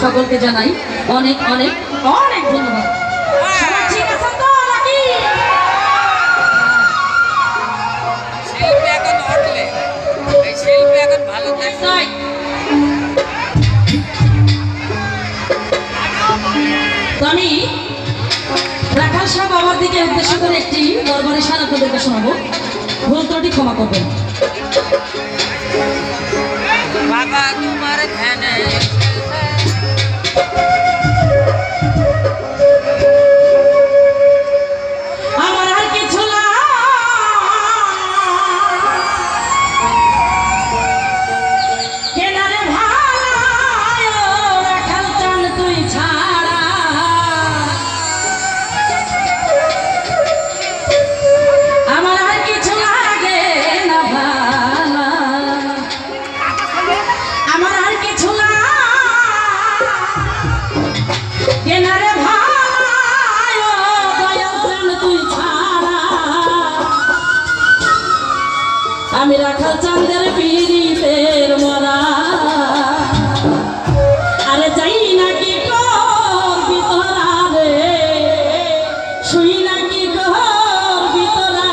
সকলকে জানাই অনেক অনেক অনেক ধন্যবাদ। সবাই ঠিক আছেন তো নাকি? শিল্পী এখন উঠলে এই শিল্পী এখন ভালো থাকছে। তো আমি রাখাল শাহ বাবার দিকে উদ্দেশ্য করে একটি দরবারে সার আপনাদেরকে শোনাবো, ভুল ত্রুটি ক্ষমা করবেন। বাবা তোমার ধ্যানে আমার আর কিছু না কেনারে ভালো রাখাল চান তুই ছাড়া, আমার আর কিছু লাগে না ভালো, আমার আর কিছু না কেনারে ভালো দয়াল চান তুই ছাড়া, আমি রাখাল চাঁদের পীড়িতের মরা, আরে যাই নাকি করবি তোরা রে, শুই নাকি করবি তোরা,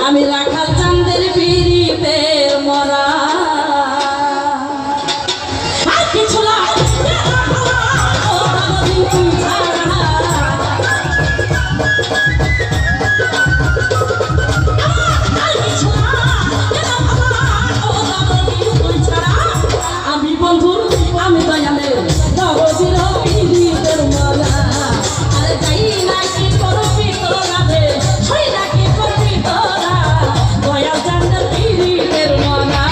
আমি রাখাল চাঁদের পীড়িতের মরা। আর কিছু না ও দাদি তুই ছাড়া, আমি বন্ধুর আমি দয়ালের নবজির পীড়িতের মালা, আরে যাই নাকি করবি তোরা রে, শুই নাকি করবি তোরা, দয়াল চাঁদের পীড়িতের মালা।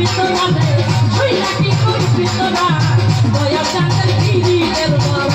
তোরা রে হইলা কি করবি তোরা দয়া চাঁদের গিরিদের বলা